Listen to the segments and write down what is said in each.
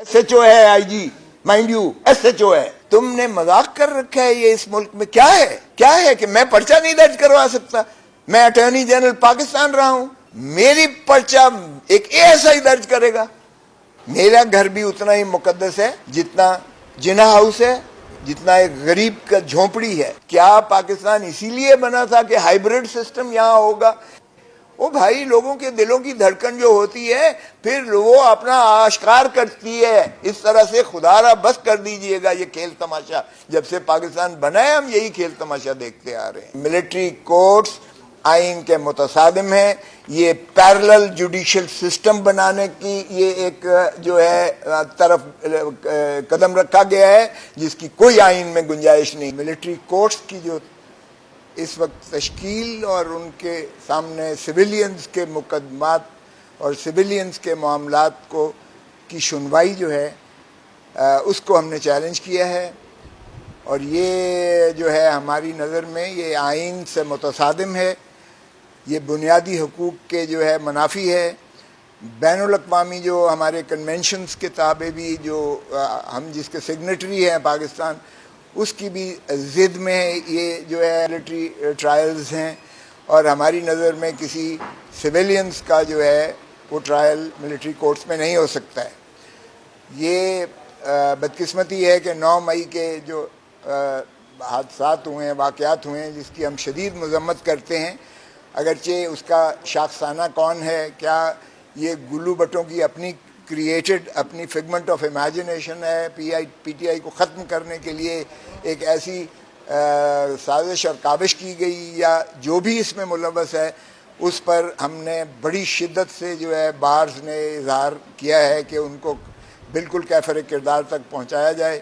SHO ہے آئی جی، mind you SHO ہے. تم نے مذاق کر رکھا ہے. یہ اس ملک میں کیا ہے کہ میں پرچہ نہیں درج کروا سکتا؟ میں اٹارنی جنرل پاکستان رہا ہوں، میری پرچہ ایک ASI درج کرے گا. میرا گھر بھی اتنا ہی مقدس ہے جتنا جنا ہاؤس ہے، جتنا ایک غریب کا جھونپڑی ہے. کیا پاکستان اسی لیے بنا تھا کہ ہائیبرڈ سسٹم یہاں ہوگا؟ وہ بھائی لوگوں کے دلوں کی دھڑکن جو ہوتی ہے پھر وہ اپنا آشکار کرتی ہے. اس طرح سے خدا را بس کر دیجئے گا. یہ کھیل تماشا جب سے پاکستان بنا ہے ہم یہی کھیل تماشا دیکھتے آ رہے ہیں. ملٹری کورٹس آئین کے متصادم ہیں. یہ پیرلل جوڈیشل سسٹم بنانے کی یہ ایک جو ہے طرف قدم رکھا گیا ہے جس کی کوئی آئین میں گنجائش نہیں. ملٹری کورٹس کی جو اس وقت تشکیل اور ان کے سامنے سویلینز کے مقدمات اور سویلینز کے معاملات کی سنوائی جو ہے اس کو ہم نے چیلنج کیا ہے، اور یہ جو ہے ہماری نظر میں یہ آئین سے متصادم ہے. یہ بنیادی حقوق کے جو ہے منافی ہے. بین الاقوامی جو ہمارے کنونشنز کے تابع بھی جو ہم جس کے سگنیٹری ہیں پاکستان، اس کی بھی ضد میں یہ جو ہے ملٹری ٹرائلز ہیں، اور ہماری نظر میں کسی سویلینز کا جو ہے وہ ٹرائل ملٹری کورٹس میں نہیں ہو سکتا ہے. یہ بدقسمتی ہے کہ 9 مئی کے جو حادثات ہوئے ہیں، واقعات ہوئے ہیں، جس کی ہم شدید مذمت کرتے ہیں، اگرچہ اس کا شاخسانہ کون ہے، کیا یہ گلو بٹوں کی اپنی کریٹڈ اپنی فگمنٹ آف امیجنیشن ہے، پی ٹی آئی کو ختم کرنے کے لیے ایک ایسی سازش اور کاوش کی گئی، یا جو بھی اس میں ملوث ہے اس پر ہم نے بڑی شدت سے جو ہے بارز نے اظہار کیا ہے کہ ان کو بالکل کیفر کردار تک پہنچایا جائے،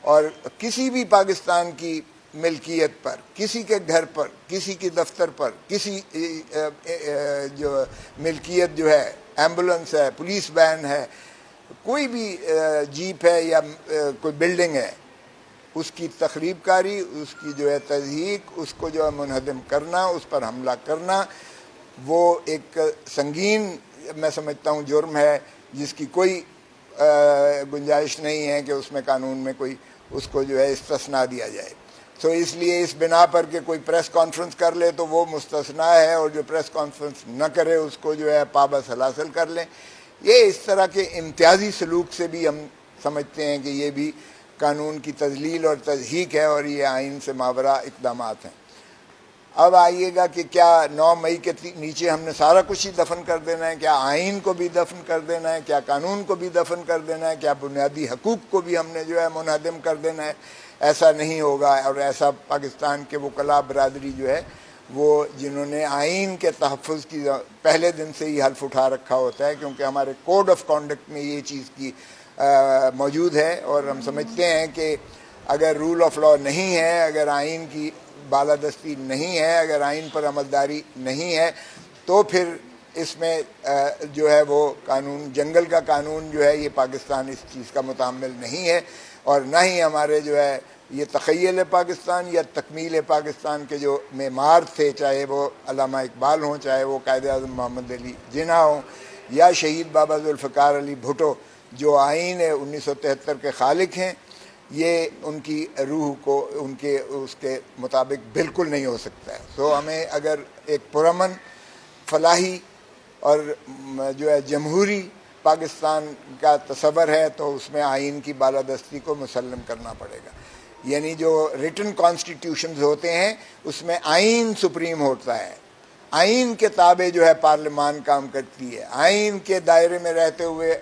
اور کسی بھی پاکستان کی ملکیت پر، کسی کے گھر پر، کسی کی دفتر پر، کسی جو ملکیت جو ہے، ایمبولنس ہے، پولیس وین ہے، کوئی بھی جیپ ہے یا کوئی بلڈنگ ہے، اس کی تخریب کاری، اس کی جو ہے تضحیک، اس کو جو ہے منہدم کرنا، اس پر حملہ کرنا، وہ ایک سنگین میں سمجھتا ہوں جرم ہے جس کی کوئی گنجائش نہیں ہے کہ اس میں قانون میں کوئی اس کو جو ہے استثناء دیا جائے. سو اس لیے اس بنا پر کہ کوئی پریس کانفرنس کر لے تو وہ مستثنیٰ ہے، اور جو پریس کانفرنس نہ کرے اس کو جو ہے پابند حاصل کر لیں. یہ اس طرح کے امتیازی سلوک سے بھی ہم سمجھتے ہیں کہ یہ بھی قانون کی تذلیل اور تضحیک ہے، اور یہ آئین سے ماورا اقدامات ہیں. اب آئیے گا کہ کیا 9 مئی کے نیچے ہم نے سارا کچھ ہی دفن کر دینا ہے؟ کیا آئین کو بھی دفن کر دینا ہے؟ کیا قانون کو بھی دفن کر دینا ہے؟ کیا بنیادی حقوق کو بھی ہم نے جو ہے منہدم کر دینا ہے؟ ایسا نہیں ہوگا. اور ایسا پاکستان کے وکلاء برادری جو ہے وہ جنہوں نے آئین کے تحفظ کی پہلے دن سے ہی حلف اٹھا رکھا ہوتا ہے، کیونکہ ہمارے کوڈ آف کانڈکٹ میں یہ چیز کی موجود ہے، اور ہم سمجھتے ہیں کہ اگر رول آف لا نہیں ہے، اگر آئین کی بالادستی نہیں ہے، اگر آئین پر عملداری نہیں ہے، تو پھر اس میں جو ہے وہ قانون، جنگل کا قانون جو ہے، یہ پاکستان اس چیز کا متحمل نہیں ہے، اور نہ ہی ہمارے جو ہے یہ تخیل پاکستان یا تکمیل پاکستان کے جو معمار تھے، چاہے وہ علامہ اقبال ہوں، چاہے وہ قائد اعظم محمد علی جناح ہوں، یا شہید بابا ذوالفقار علی بھٹو جو آئین 1973 کے خالق ہیں، یہ ان کی روح کو ان کے اس کے مطابق بالکل نہیں ہو سکتا ہے. سو ہمیں اگر ایک پرامن فلاحی اور جو ہے جمہوری پاکستان کا تصور ہے تو اس میں آئین کی بالادستی کو مسلم کرنا پڑے گا. یعنی جو ریٹن کانسٹیٹیوشنز ہوتے ہیں اس میں آئین سپریم ہوتا ہے، آئین کے تابع جو ہے پارلیمان کام کرتی ہے، آئین کے دائرے میں رہتے ہوئے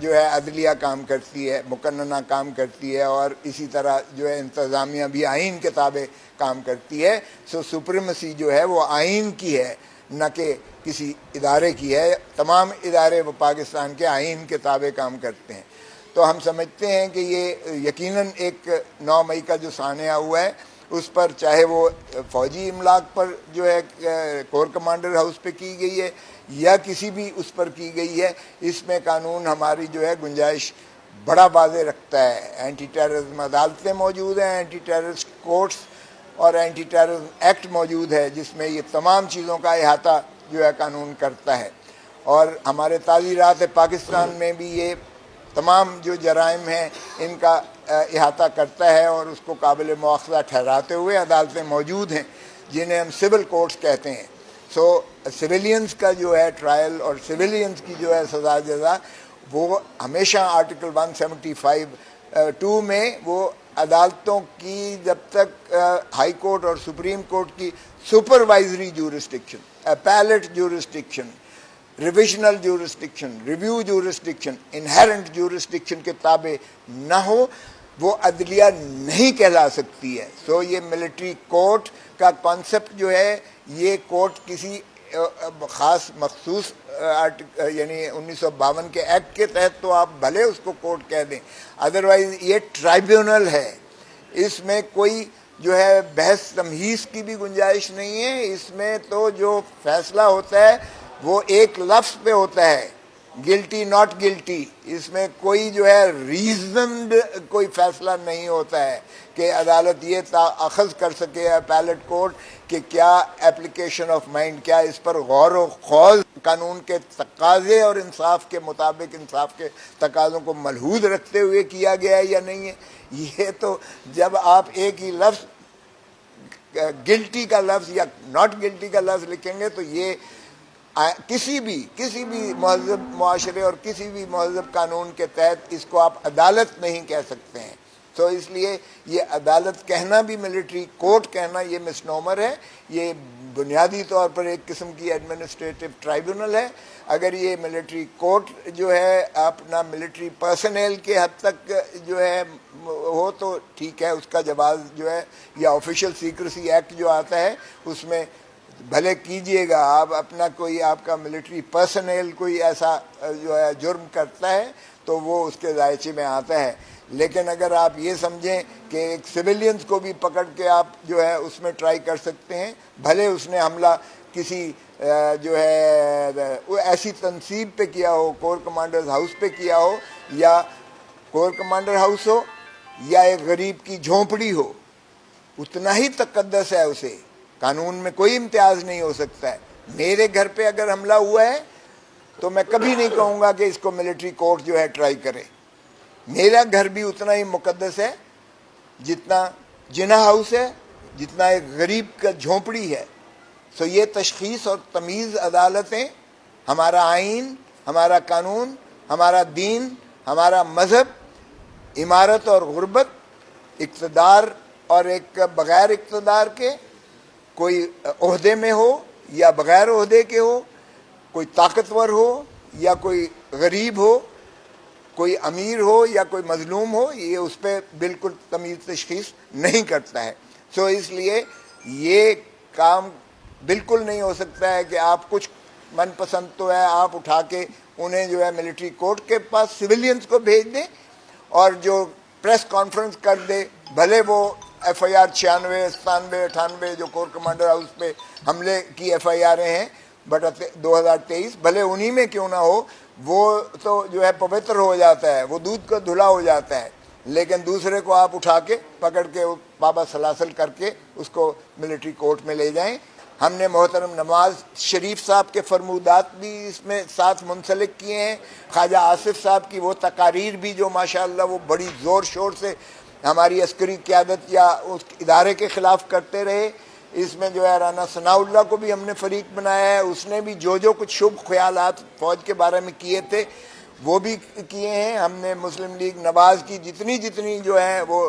جو ہے عدلیہ کام کرتی ہے، مقننہ کام کرتی ہے، اور اسی طرح جو ہے انتظامیہ بھی آئین کے تابع کام کرتی ہے. سو سپریمیسی جو ہے وہ آئین کی ہے، نہ کہ کسی ادارے کی ہے. تمام ادارے وہ پاکستان کے آئین کے تابع کام کرتے ہیں. تو ہم سمجھتے ہیں کہ یہ یقیناً ایک 9 مئی کا جو سانحہ ہوا ہے اس پر، چاہے وہ فوجی املاک پر جو ہے کور کمانڈر ہاؤس پہ کی گئی ہے یا کسی بھی اس پر کی گئی ہے، اس میں قانون ہماری جو ہے گنجائش بڑا واضح رکھتا ہے. اینٹی ٹیررزم عدالتیں موجود ہیں، اینٹی ٹیررسٹ کورٹس اور اینٹی ٹیررزم ایکٹ موجود ہے جس میں یہ تمام چیزوں کا احاطہ جو ہے قانون کرتا ہے. اور ہمارے تعزیرات پاکستان میں بھی یہ تمام جو جرائم ہیں ان کا احاطہ کرتا ہے اور اس کو قابل مواخذہ ٹھہراتے ہوئے عدالتیں موجود ہیں جنہیں ہم سول کورٹس کہتے ہیں. سو سویلینز کا جو ہے ٹرائل اور سویلینز کی جو ہے سزا جزا وہ ہمیشہ آرٹیکل 175(2) میں وہ عدالتوں کی جب تک ہائی کورٹ اور سپریم کورٹ کی supervisory jurisdiction, appellate jurisdiction, revisional jurisdiction, review jurisdiction, inherent jurisdiction کے تابع نہ ہو وہ عدلیہ نہیں کہلا سکتی ہے. سو یہ ملٹری کورٹ کا کانسیپٹ جو ہے یہ کورٹ کسی خاص مخصوص یعنی 1952 کے ایکٹ کے تحت تو آپ بھلے اس کو کورٹ کہہ دیں, ادروائز یہ ٹرائبیونل ہے. اس میں کوئی جو ہے بحث تمہیز کی بھی گنجائش نہیں ہے. اس میں تو جو فیصلہ ہوتا ہے وہ ایک لفظ پہ ہوتا ہے, گلٹی ناٹ گلٹی. اس میں کوئی جو ہے ریزنڈ کوئی فیصلہ نہیں ہوتا ہے کہ عدالت یہ اخذ کر سکے اپیلیٹ کورٹ کہ کیا اپلیکیشن آف مائنڈ, کیا اس پر غور و خوض قانون کے تقاضے اور انصاف کے مطابق انصاف کے تقاضوں کو ملحوظ رکھتے ہوئے کیا گیا ہے یا نہیں ہے. یہ تو جب آپ ایک ہی لفظ گلٹی کا لفظ یا ناٹ گلٹی کا لفظ لکھیں گے تو یہ کسی بھی مہذب معاشرے اور کسی بھی مہذب قانون کے تحت اس کو آپ عدالت نہیں کہہ سکتے ہیں. تو اس لیے یہ عدالت کہنا بھی, ملٹری کورٹ کہنا یہ مسنومر ہے. یہ بنیادی طور پر ایک قسم کی ایڈمنسٹریٹو ٹرائبیونل ہے. اگر یہ ملٹری کورٹ جو ہے اپنا ملٹری پرسنل کے حد تک جو ہے ہو تو ٹھیک ہے, اس کا جواز جو ہے یا آفیشیل سیکریسی ایکٹ جو آتا ہے اس میں بھلے کیجئے گا. آپ اپنا کوئی آپ کا ملٹری پرسنل کوئی ایسا جو ہے جرم کرتا ہے تو وہ اس کے دائرے میں آتا ہے. لیکن اگر آپ یہ سمجھیں کہ ایک سویلینز کو بھی پکڑ کے آپ جو ہے اس میں ٹرائی کر سکتے ہیں, بھلے اس نے حملہ کسی جو ہے ایسی تنصیب پہ کیا ہو, کور کمانڈرز ہاؤس پہ کیا ہو, یا کور کمانڈر ہاؤس ہو یا ایک غریب کی جھونپڑی ہو, اتنا ہی تقدس ہے اسے. قانون میں کوئی امتیاز نہیں ہو سکتا ہے. میرے گھر پہ اگر حملہ ہوا ہے تو میں کبھی نہیں کہوں گا کہ اس کو ملٹری کورٹ جو ہے ٹرائی کرے. میرا گھر بھی اتنا ہی مقدس ہے جتنا جنا ہاؤس ہے, جتنا ایک غریب کا جھونپڑی ہے. سو یہ تشخیص اور تمیز عدالتیں, ہمارا آئین, ہمارا قانون, ہمارا دین, ہمارا مذہب, عمارت اور غربت, اقتدار اور ایک بغیر اقتدار کے, کوئی عہدے میں ہو یا بغیر عہدے کے ہو, کوئی طاقتور ہو یا کوئی غریب ہو, کوئی امیر ہو یا کوئی مظلوم ہو, یہ اس پہ بالکل تمیز تشخیص نہیں کرتا ہے. سو اس لیے یہ کام بالکل نہیں ہو سکتا ہے کہ آپ کچھ من پسند تو ہے آپ اٹھا کے انہیں جو ہے ملٹری کورٹ کے پاس سویلینز کو بھیج دیں اور جو پریس کانفرنس کر دے, بھلے وہ FIR 96, 97, 98 جو کور کمانڈر ہاؤس پہ حملے کی FIR ہیں بٹ 2023 بھلے انہی میں کیوں نہ ہو, وہ تو جو ہے پوتر ہو جاتا ہے, وہ دودھ کا دھلا ہو جاتا ہے. لیکن دوسرے کو آپ اٹھا کے پکڑ کے بابا سلاسل کر کے اس کو ملٹری کورٹ میں لے جائیں. ہم نے محترم نواز شریف صاحب کے فرمودات بھی اس میں ساتھ منسلک کیے ہیں. خواجہ آصف صاحب کی وہ تقاریر بھی جو ماشاءاللہ وہ بڑی زور شور سے ہماری عسکری قیادت یا اس ادارے کے خلاف کرتے رہے. اس میں جو ہے رانا ثناء اللہ کو بھی ہم نے فریق بنایا ہے. اس نے بھی جو کچھ شبھ خیالات فوج کے بارے میں کیے تھے وہ بھی کیے ہیں. ہم نے مسلم لیگ نواز کی جتنی جو ہے وہ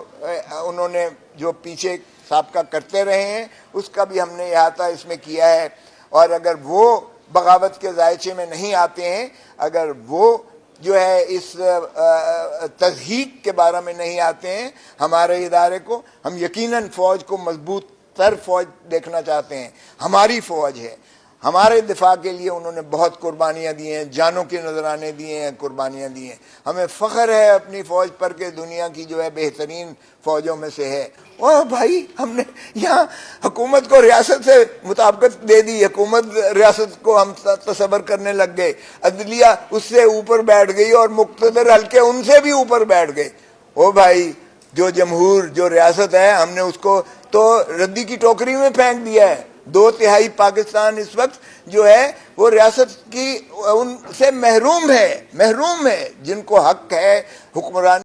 انہوں نے جو پیچھے سابقہ کرتے رہے ہیں اس کا بھی ہم نے احاطہ اس میں کیا ہے. اور اگر وہ بغاوت کے ذائچے میں نہیں آتے ہیں, اگر وہ جو ہے اس تضحیک کے بارے میں نہیں آتے ہیں ہمارے ادارے کو, ہم یقیناً فوج کو مضبوط تر فوج دیکھنا چاہتے ہیں. ہماری فوج ہے, ہمارے دفاع کے لیے انہوں نے بہت قربانیاں دی ہیں, جانوں کے نذرانے دیے ہیں, قربانیاں دی ہیں. ہمیں فخر ہے اپنی فوج پر کہ دنیا کی جو ہے بہترین فوجوں میں سے ہے. اوہ بھائی, ہم نے یہاں حکومت کو ریاست سے مطابقت دے دی, حکومت ریاست کو ہم تصور کرنے لگ گئے, عدلیہ اس سے اوپر بیٹھ گئی اور مقتدر حلقے ان سے بھی اوپر بیٹھ گئے. او بھائی, جو جمہور جو ریاست ہے ہم نے اس کو تو ردی کی ٹوکری میں پھینک دیا ہے. 2/3 پاکستان اس وقت جو ہے وہ ریاست کی ان سے محروم ہے جن کو حق ہے حکمران